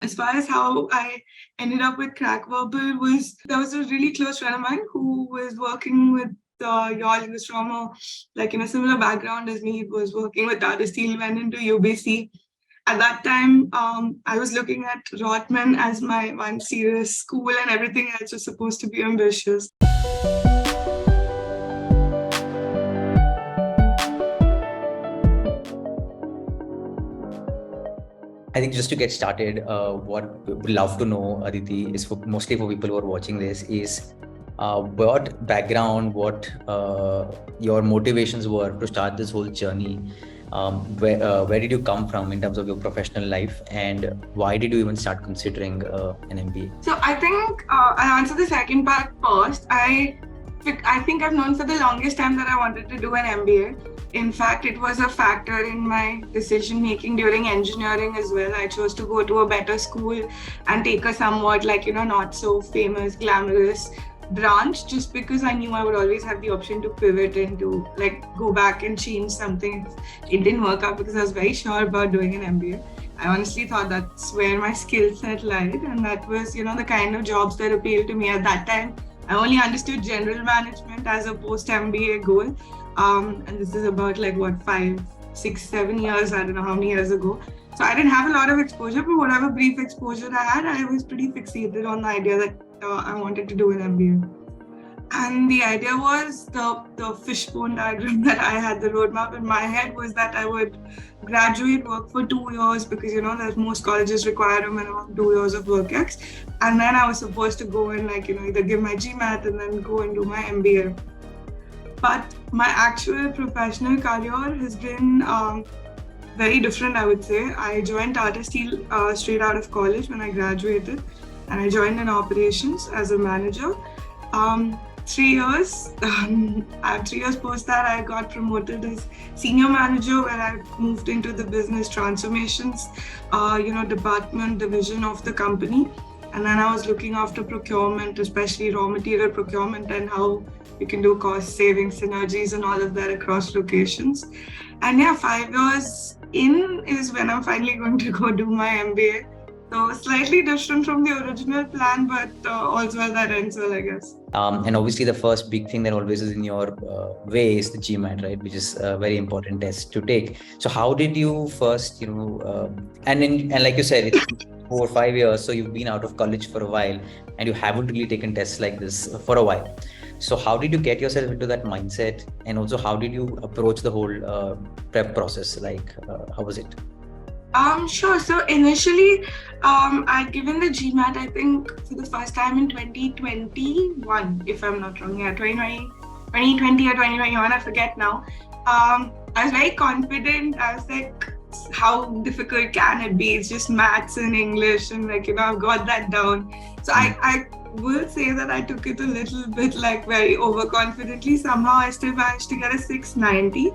As far as how I ended up with Crackverbal there was a really close friend of mine who was working with y'all. He was from a similar background as me. He was working with Aditi, went into UBC. At that time, I was looking at Rotman as my one serious school, and everything else was supposed to be ambitious. I think just to get started, what we would love to know, Aditi, is mostly for people who are watching this, is what background, what your motivations were to start this whole journey. Where did you come from in terms of your professional life, and why did you even start considering an MBA? So I think I'll answer the second part first. I think I've known for the longest time that I wanted to do an MBA. In fact, it was a factor in my decision making during engineering as well. I chose to go to a better school and take a somewhat not so famous, glamorous branch, just because I knew I would always have the option to pivot and to go back and change something if it didn't work out, because I was very sure about doing an MBA. I honestly thought that's where my skill set lied, and that was the kind of jobs that appealed to me at that time. I only understood general management as a post MBA goal. And this is about 5, 6, 7 years, I don't know how many years ago. So I didn't have a lot of exposure, but whatever brief exposure I had, I was pretty fixated on the idea that I wanted to do an MBA. And the idea was the fishbone diagram that I had, the roadmap in my head was that I would graduate, work for 2 years, because that most colleges require a minimum 2 years of work ex. And then I was supposed to go and either give my GMAT and then go and do my MBA. But my actual professional career has been very different, I would say. I joined Tata Steel straight out of college when I graduated, and I joined in operations as a manager. 3 years, 3 years post that, I got promoted as senior manager, where I moved into the business transformations, department, division of the company. And then I was looking after procurement, especially raw material procurement, and how you can do cost saving, synergies, and all of that across locations. And 5 years in is when I'm finally going to go do my MBA. So slightly different from the original plan, but also as that ends well, I guess. And obviously the first big thing that always is in your way is the GMAT, right? Which is a very important test to take. So how did you first, and like you said, it's 4 or 5 years, so you've been out of college for a while and you haven't really taken tests like this for a while. So how did you get yourself into that mindset, and also how did you approach the whole prep process? How was it? Sure. So initially, I'd given the GMAT, I think, for the first time in 2021, if I'm not wrong. Yeah, 2020 or 2021, I forget now. I was very confident. I was like, how difficult can it be? It's just maths and English, and I've got that down. So I will say that I took it a little bit very overconfidently. Somehow I still managed to get a 690.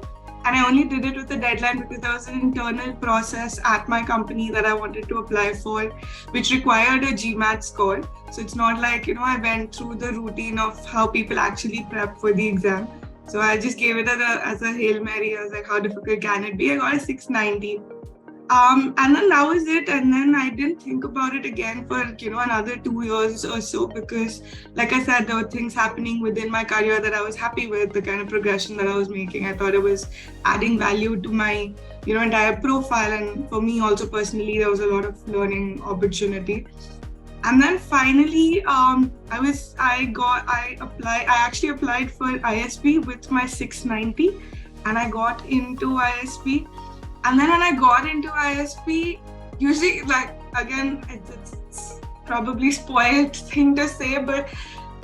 And I only did it with a deadline because there was an internal process at my company that I wanted to apply for, which required a GMAT score. So it's not I went through the routine of how people actually prep for the exam. So I just gave it as a Hail Mary. I was like, how difficult can it be? I got a 690. And then that was it. And then I didn't think about it again for, another 2 years or so, because like I said, there were things happening within my career that I was happy with, the kind of progression that I was making. I thought it was adding value to my, entire profile. And for me also personally, there was a lot of learning opportunity. And then finally, I actually applied for ISB with my 690, and I got into ISB. And then when I got into ISB, usually, again, it's probably spoiled thing to say, but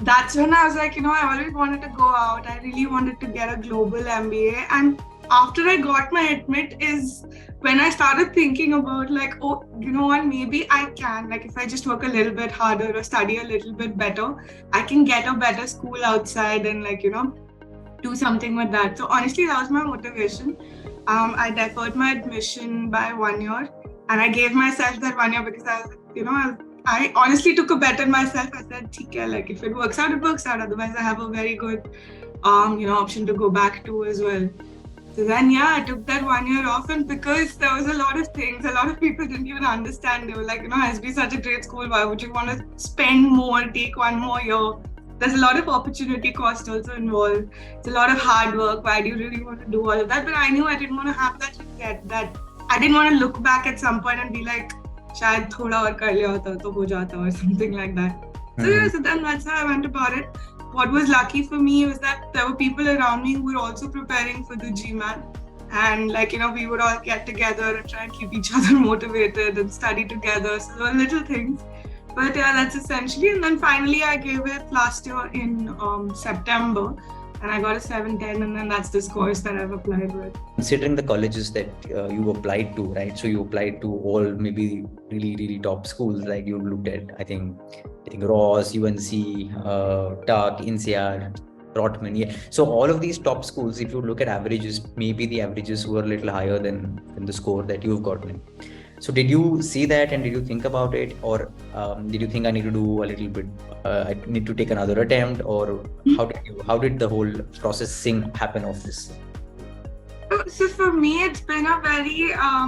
that's when I was like, I always wanted to go out. I really wanted to get a global MBA. And after I got my admit is when I started thinking about oh, you know what, maybe I can, if I just work a little bit harder or study a little bit better, I can get a better school outside and do something with that. So honestly, that was my motivation. I deferred my admission by 1 year, and I gave myself that 1 year because I honestly took a bet on myself. I said, if it works out, it works out. Otherwise, I have a very good, option to go back to as well. So then, yeah, I took that 1 year off, and because there was a lot of things, a lot of people didn't even understand. They were like, ISB is such a great school. Why would you want to spend more, take 1 more year? There's a lot of opportunity cost also involved. It's a lot of hard work. Why do you really want to do all of that? But I knew I didn't want to have that regret. That I didn't want to look back at some point and be like, "Shayad thoda aur kar liya hota to ho jata," or something like that. So yeah, so then that's how I went about it. What was lucky for me was that there were people around me who were also preparing for the GMAT. And we would all get together and try and keep each other motivated and study together. So there were little things. But yeah, that's essentially. And then finally I gave it last year in September. And I got a 710, and then that's this course that I've applied with. Considering the colleges that you applied to, right? So you applied to all maybe really, really top schools, like you looked at, I think Ross, UNC, TUC, INSEAD, Rotman. Yeah. So all of these top schools, if you look at averages, maybe the averages were a little higher than the score that you've gotten. So did you see that and did you think about it, or did you think I need to do a little bit? I need to take another attempt, or how did the whole processing happen of this? So for me, it's been a very I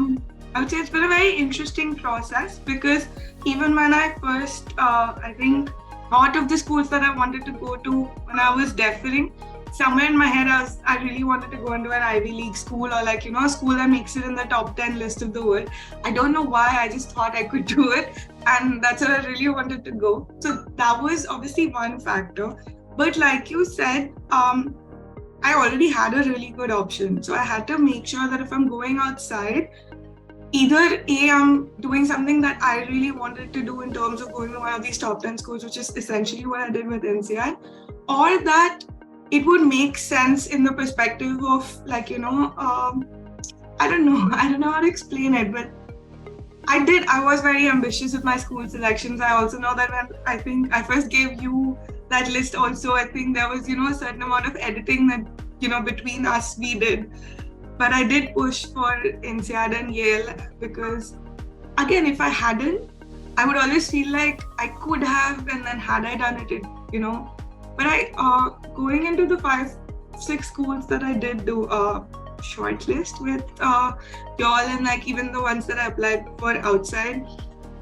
would say it's been a very interesting process, because even when I first I think thought of the schools that I wanted to go to when I was deferring, somewhere in my head I really wanted to go into an Ivy League school, or a school that makes it in the top 10 list of the world. I don't know why, I just thought I could do it, and that's where I really wanted to go. So that was obviously one factor. But like you said, I already had a really good option. So I had to make sure that if I'm going outside, either A, I'm doing something that I really wanted to do in terms of going to one of these top 10 schools, which is essentially what I did with INSEAD, or that it would make sense in the perspective of I don't know how to explain it, but I was very ambitious with my school selections. I also know that when I think I first gave you that list also, I think there was, a certain amount of editing that, between us we did. But I did push for INSEAD and Yale, because again, if I hadn't, I would always feel like I could have, and then had I done it, But going into the 5-6 schools that I did do a shortlist with y'all, and even the ones that I applied for outside,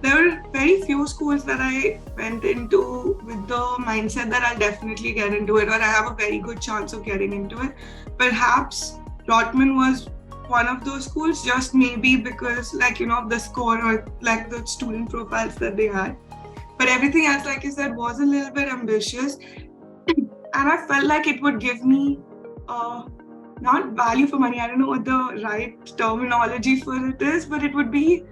there were very few schools that I went into with the mindset that I'll definitely get into it, or I have a very good chance of getting into it. Perhaps Rotman was one of those schools, just maybe because the score or the student profiles that they had. But everything else, like you said, was a little bit ambitious. And I felt like it would give me not value for money, I don't know what the right terminology for it is, but it would be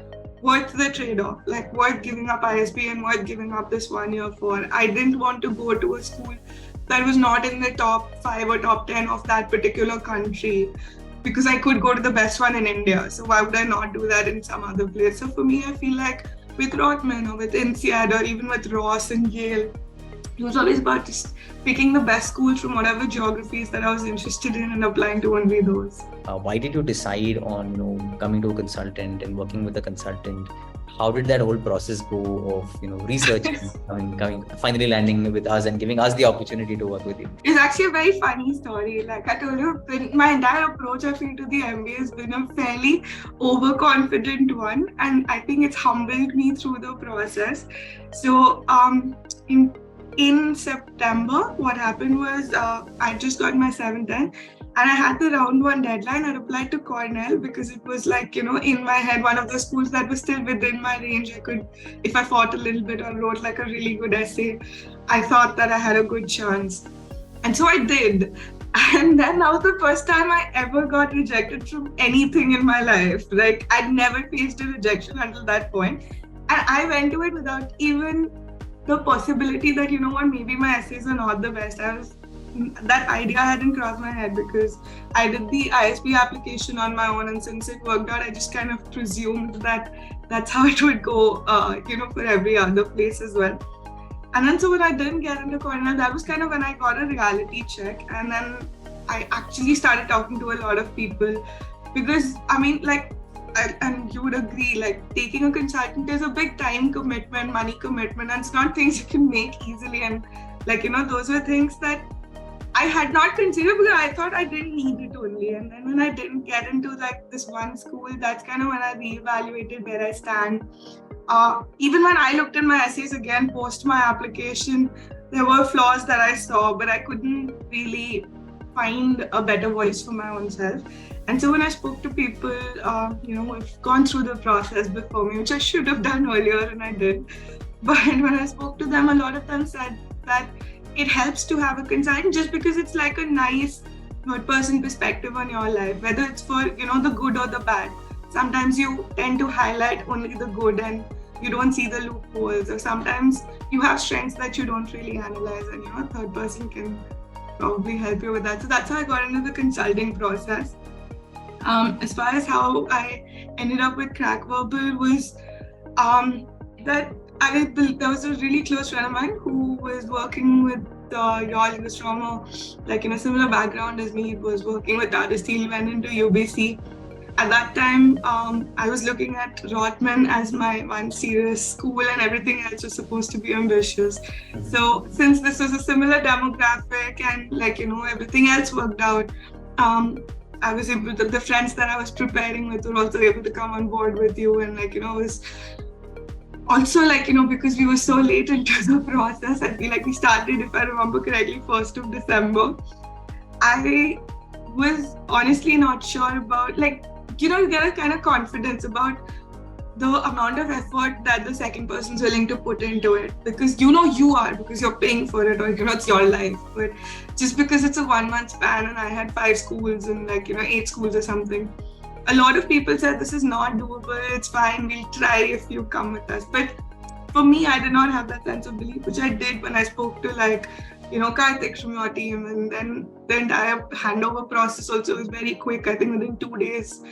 worth the trade-off, worth giving up ISB and worth giving up this 1 year for. I didn't want to go to a school that was not in the top 5 or top 10 of that particular country, because I could go to the best one in India. So why would I not do that in some other place? So for me, I feel like with Rotman or with INSEAD or even with Ross and Yale, it was always about just picking the best schools from whatever geographies that I was interested in and applying to only those. Why did you decide on coming to a consultant and working with a consultant? How did that whole process go of researching and coming, finally landing with us and giving us the opportunity to work with you? It's actually a very funny story. Like I told you, my entire approach, I feel, to the MBA has been a fairly overconfident one, and I think it's humbled me through the process. So in September, what happened was I just got my 710, and I had the round 1 deadline. I applied to Cornell because it was in my head, one of the schools that was still within my range. I could, if I fought a little bit or wrote a really good essay, I thought that I had a good chance. And so I did. And then that was the first time I ever got rejected from anything in my life. I'd never faced a rejection until that point. And I went to it without even the possibility that, maybe my essays are not the best. That idea hadn't crossed my head, because I did the ISB application on my own, and since it worked out, I just kind of presumed that that's how it would go, for every other place as well. And then so when I didn't get into Cornell, that was kind of when I got a reality check, and then I actually started talking to a lot of people, because and you would agree, taking a consultant is a big time commitment, money commitment, and it's not things you can make easily. And those were things that I had not considered because I thought I didn't need it only. And then when I didn't get into like this one school, that's kind of when I reevaluated where I stand. Even when I looked at my essays again post my application, there were flaws that I saw, but I couldn't really find a better voice for my own self. And so when I spoke to people, who have gone through the process before me, which I should have done earlier and I did, but when I spoke to them, a lot of them said that it helps to have a consultant just because it's like a nice third-person perspective on your life, whether it's for the good or the bad. Sometimes you tend to highlight only the good and you don't see the loopholes, or sometimes you have strengths that you don't really analyze, and a third person can probably help you with that. So that's how I got into the consulting process. As far as how I ended up with Crackverbal was that there was a really close friend of mine who was working with y'all. He was from a similar background as me. He was working with Aditi. He went into UBC. At that time, I was looking at Rotman as my one serious school, and everything else was supposed to be ambitious. So since this was a similar demographic and everything else worked out, I was able to, the friends that I was preparing with were also able to come on board with you, and it was also because we were so late into the process. I feel like we started, if I remember correctly, 1st of December. I was honestly not sure about you get a kind of confidence about the amount of effort that the second person's willing to put into it, because you are, because you're paying for it, or it's your life. But just because it's a 1 month span and I had 5 schools and 8 schools or something, a lot of people said this is not doable, it's fine, we'll try if you come with us. But for me, I did not have that sense of belief, which I did when I spoke to Karthik from your team, and then the entire handover process also was very quick. I think within 2 days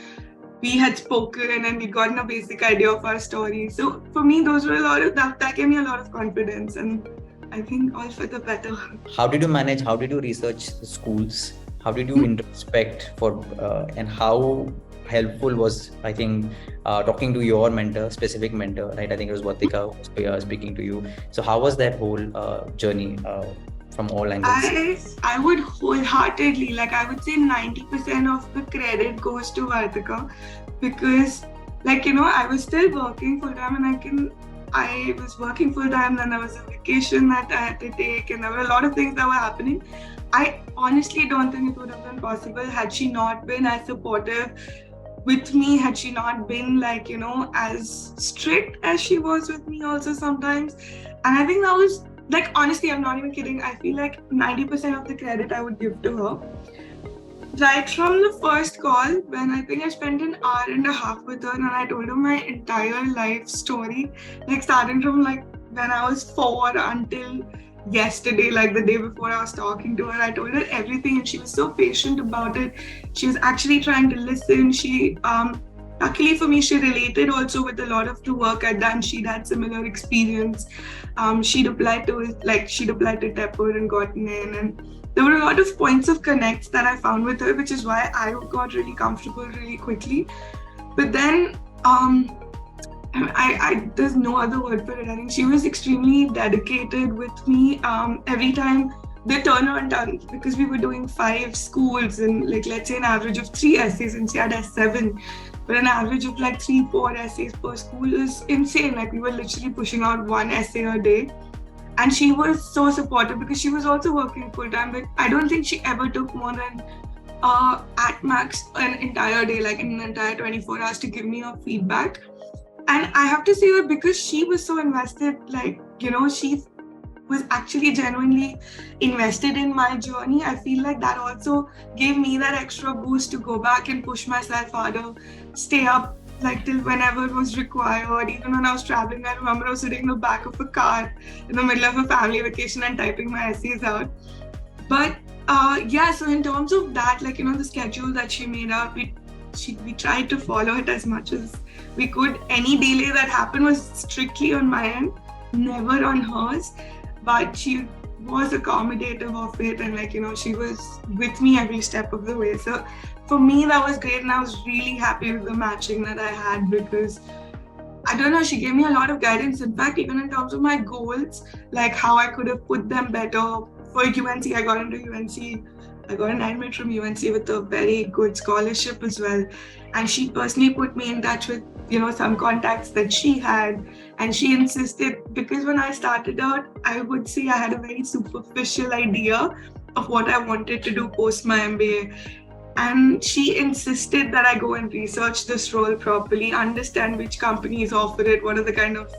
we had spoken and we'd gotten a basic idea of our story. So for me, those were that gave me a lot of confidence, and I think all for the better. How did you research the schools? How did you introspect and how helpful was, I think, talking to your specific mentor, right? I think it was Vatika speaking to you. So how was that whole journey from all angles? I would wholeheartedly, I would say 90% of the credit goes to Vatika, because I was still working full time, and I was working full time, then there was a vacation that I had to take, and there were a lot of things that were happening. I honestly don't think it would have been possible had she not been as supportive with me, had she not been as strict as she was with me also sometimes. And I think that was honestly, I'm not even kidding, I feel like 90% of the credit I would give to her. Right from the first call, when I think I spent an hour and a half with her, and I told her my entire life story, starting from when I was 4 until yesterday, the day before I was talking to her. I told her everything, and she was so patient about it. She was actually trying to listen. She luckily for me, she related also with a lot of the work I'd done. She'd had similar experience. She'd applied to Tepper and gotten in, and there were a lot of points of connects that I found with her, which is why I got really comfortable really quickly. But then there's no other word for it. I think she was extremely dedicated with me. Every time the turnaround time, because we were doing 5 schools and let's say an average of 3 essays, and she had 7, but an average of 3-4 essays per school is insane. We were literally pushing out 1 essay a day. And she was so supportive because she was also working full time, but I don't think she ever took more than at max an entire day, in an entire 24 hours to give me her feedback. And I have to say that because she was so invested, she was actually genuinely invested in my journey, I feel like that also gave me that extra boost to go back and push myself harder, stay up till whenever it was required. Even when I was traveling, I remember I was sitting in the back of a car in the middle of a family vacation and typing my essays out. But so in terms of that, the schedule that she made out, we tried to follow it as much as we could. Any delay that happened was strictly on my end, never on hers. But she was accommodative of it, and she was with me every step of the way. So for me, that was great, and I was really happy with the matching that I had, because I don't know, she gave me a lot of guidance. In fact, even in terms of my goals, how I could have put them better for UNC, I got into UNC. I got an admit from UNC with a very good scholarship as well. And she personally put me in touch with, some contacts that she had. And she insisted, because when I started out, I would say I had a very superficial idea of what I wanted to do post my MBA. And she insisted that I go and research this role properly, understand which companies offer it, what are the kind of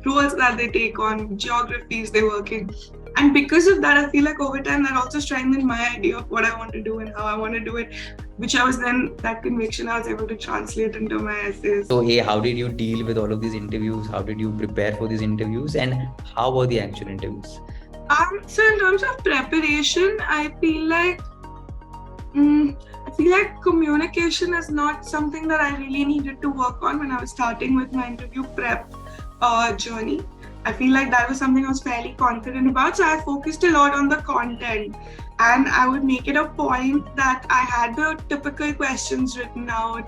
roles that they take on, geographies they work in. And because of that, I feel like over time that also strengthened my idea of what I want to do and how I want to do it, which I was then, that conviction I was able to translate into my essays. So, how did you deal with all of these interviews? How did you prepare for these interviews? And how were the actual interviews? So in terms of preparation, I feel like communication is not something that I really needed to work on when I was starting with my interview prep journey. I feel like that was something I was fairly confident about. So I focused a lot on the content, and I would make it a point that I had the typical questions written out.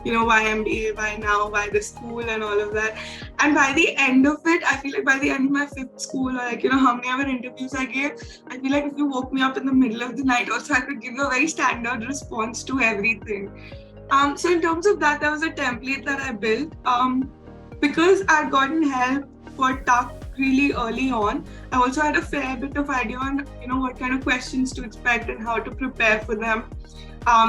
Why MBA, why now, why the school, and all of that. And by the end of it, I feel like by the end of my 5th school, or how many ever interviews I gave, I feel like if you woke me up in the middle of the night, also I could give you a very standard response to everything. So in terms of that, there was a template that I built. Because I'd gotten help for TUC really early on, I also had a fair bit of idea on what kind of questions to expect and how to prepare for them.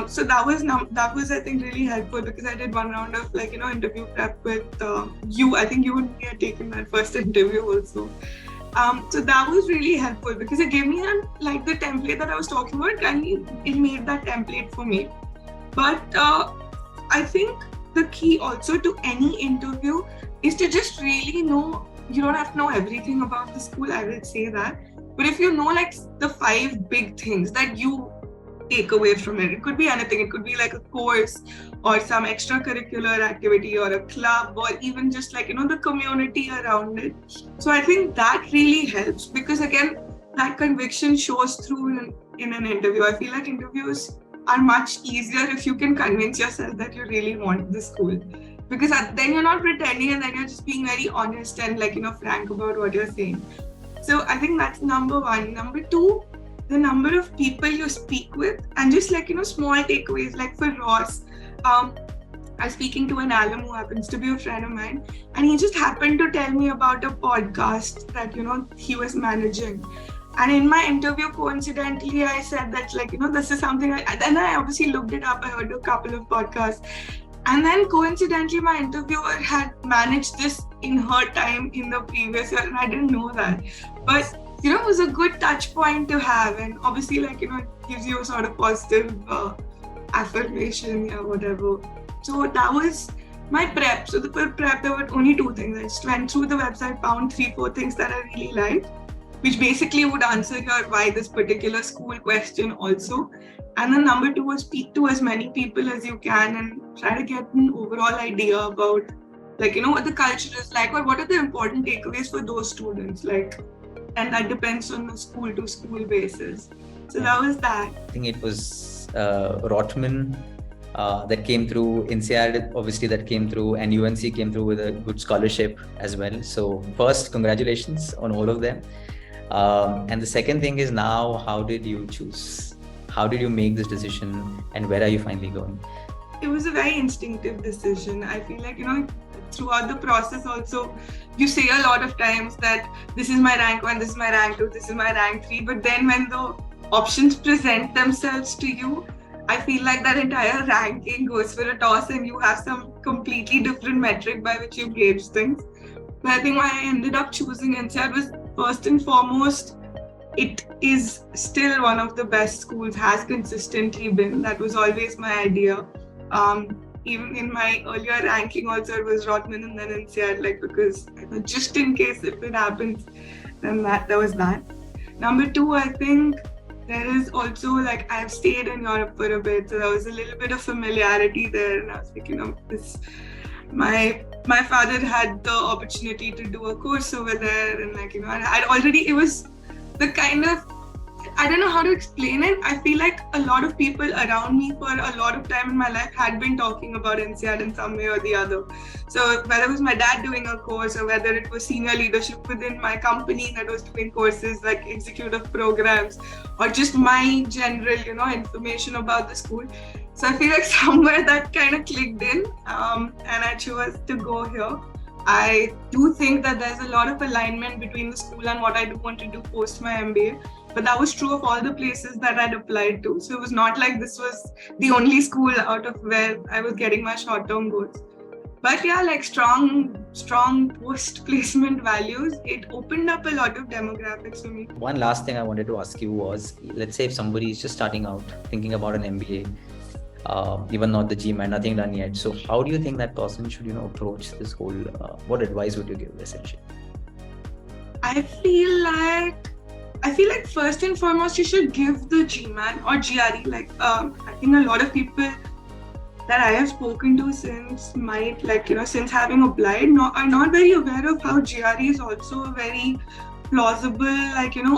So that was I think really helpful, because I did one round of interview prep with you. I think you and me had taken that first interview also. So that was really helpful, because it gave me the template that I was talking about, and it made that template for me. But I think the key also to any interview is to just really know. You don't have to know everything about the school, I will say that. But if you know the 5 big things that you take away from it could be anything. It could be like a course or some extracurricular activity or a club, or even just the community around it. So I think that really helps, because again, that conviction shows through in an interview. I feel like interviews are much easier if you can convince yourself that you really want the school, because then you're not pretending, and then you're just being very honest and frank about what you're saying. So I think that's number 1. Number 2, the number of people you speak with, and just small takeaways. Like for Ross, I was speaking to an alum who happens to be a friend of mine, and he just happened to tell me about a podcast that he was managing. And in my interview, coincidentally, I said that this is something. Then I obviously looked it up. I heard a couple of podcasts. And then coincidentally, my interviewer had managed this in her time in the previous year, and I didn't know that. But it was a good touch point to have, and obviously it gives you a sort of positive affirmation or whatever. So that was my prep. So the prep, there were only 2 things. I just went through the website, found 3-4 things that I really liked, which basically would answer your why this particular school question also. And then number 2 was speak to as many people as you can and try to get an overall idea about what the culture is like, or what are the important takeaways for those students, and that depends on a school to school basis. So that was that. I think it was Rotman that came through, INSEAD obviously that came through, and UNC came through with a good scholarship as well. So first, congratulations on all of them. And the second thing is, now how did you choose? How did you make this decision, and where are you finally going? It was a very instinctive decision. I feel like, throughout the process also, you say a lot of times that this is my rank 1, this is my rank 2, this is my rank 3. But then when the options present themselves to you, I feel like that entire ranking goes for a toss, and you have some completely different metric by which you gauge things. But I think why I ended up choosing INSEAD was, first and foremost, it is still one of the best schools, has consistently been. That was always my idea. Even in my earlier ranking also, it was Rotman and then INSEAD, because just in case if it happens, then that was that. Number 2, I think there is also I've stayed in Europe for a bit, so there was a little bit of familiarity there, and I was thinking this. My father had the opportunity to do a course over there, and I'd already, it was the kind of I don't know how to explain it. I feel like a lot of people around me for a lot of time in my life had been talking about INSEAD in some way or the other. So whether it was my dad doing a course or whether it was senior leadership within my company that was doing courses like executive programs or just my general, information about the school. So I feel like somewhere that kind of clicked in, and I chose to go here. I do think that there's a lot of alignment between the school and what I do want to do post my MBA. But that was true of all the places that I'd applied to. So it was not like this was the only school out of where I was getting my short-term goals. But yeah, like strong post-placement values, it opened up a lot of demographics for me. One last thing I wanted to ask you was, let's say if somebody is just starting out, thinking about an MBA, even not the GMAT, nothing done yet. So how do you think that person should, approach this whole, what advice would you give essentially? I feel like first and foremost, you should give the GMAT or GRE. I think a lot of people that I have spoken to since since having applied, are not very aware of how GRE is also a very plausible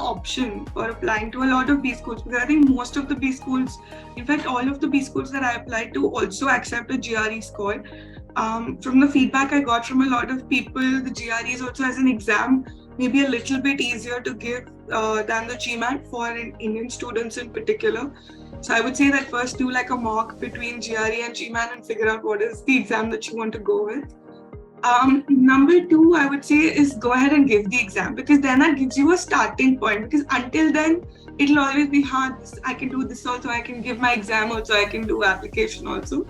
option for applying to a lot of B schools, because I think most of the B schools, in fact all of the B schools that I applied to also accept a GRE score. From the feedback I got from a lot of people, the GRE is also as an exam maybe a little bit easier to give than the GMAT for Indian students in particular. So I would say that first do like a mock between GRE and GMAT and figure out what is the exam that you want to go with. Number two, I would say, is go ahead and give the exam, because then that gives you a starting point. Because until then, it'll always be hard. I can do this also, I can give my exam also, I can do application also.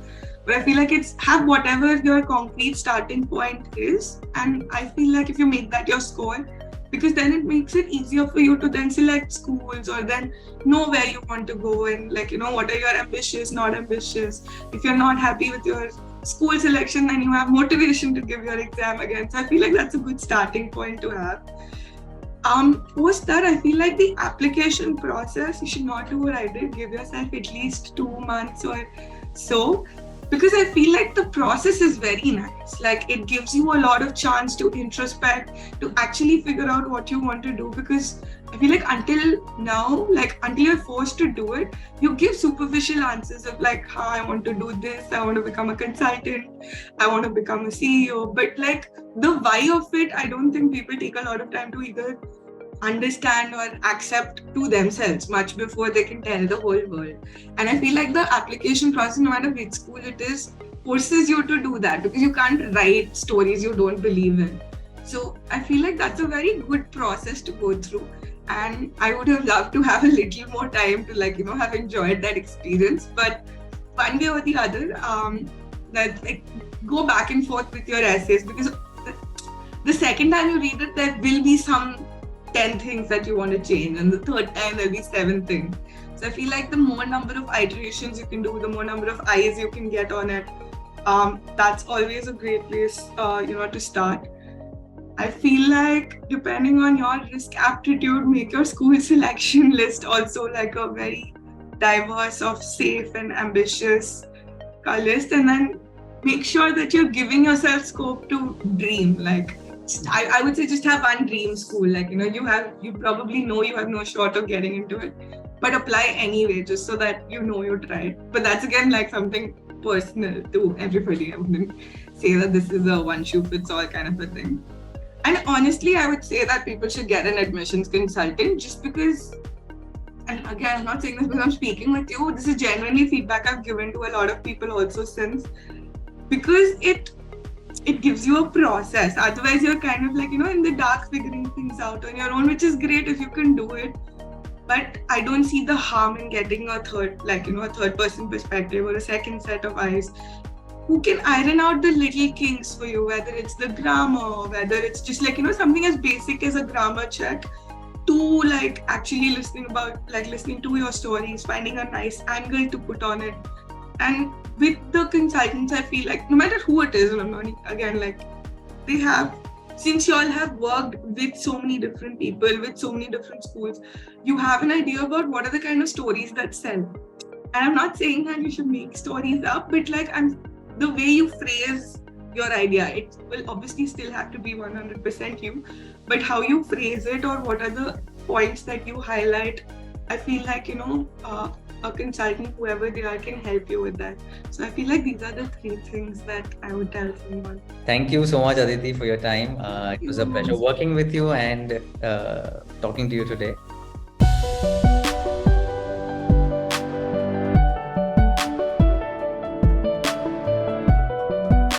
But I feel like have whatever your concrete starting point is. And I feel like if you make that your score, because then it makes it easier for you to then select schools or then know where you want to go and what are your ambitious, not ambitious. If you're not happy with your school selection, then you have motivation to give your exam again. So I feel like that's a good starting point to have. Post that, I feel like the application process, you should not do what I did. Give yourself at least 2 months or so, because I feel like the process is very nice. Like it gives you a lot of chance to introspect, to actually figure out what you want to do. Because I feel like until now, until you're forced to do it, you give superficial answers of I want to do this, I want to become a consultant, I want to become a CEO. But the why of it, I don't think people take a lot of time to either understand or accept to themselves much before they can tell the whole world. And I feel like the application process, no matter which school it is, forces you to do that, because you can't write stories you don't believe in. So I feel like that's a very good process to go through. And I would have loved to have a little more time to have enjoyed that experience. But one way or the other, go back and forth with your essays, because the second time you read it, there will be some 10 things that you want to change, and the third time there'll be 7 things. So I feel like the more number of iterations you can do, the more number of eyes you can get on it, that's always a great place to start. I feel like depending on your risk aptitude, make your school selection list also a very diverse of safe and ambitious list, and then make sure that you're giving yourself scope to dream. I would say just have one dream school. You probably know you have no shot of getting into it, but apply anyway, just so that you tried. But that's again something personal to everybody. I wouldn't say that this is a one shoe fits all kind of a thing. And honestly, I would say that people should get an admissions consultant, just because, and again, I'm not saying this because I'm speaking with you, this is genuinely feedback I've given to a lot of people also since, because it gives you a process. Otherwise, you're kind of in the dark figuring things out on your own, which is great if you can do it. But I don't see the harm in getting a third person perspective or a second set of eyes who can iron out the little kinks for you, whether it's the grammar, whether it's just something as basic as a grammar check, to actually listening to your stories, finding a nice angle to put on it. And with the consultants, I feel like no matter who it is, they have, since you all have worked with so many different people, with so many different schools, you have an idea about what are the kind of stories that sell. And I'm not saying that you should make stories up, but the way you phrase your idea, it will obviously still have to be 100% you, but how you phrase it, or what are the points that you highlight I feel like, a consultant, whoever they are, can help you with that. So I feel like these are the three things that I would tell someone. Thank you so much, Aditi, for your time. It was a pleasure working with you and talking to you today.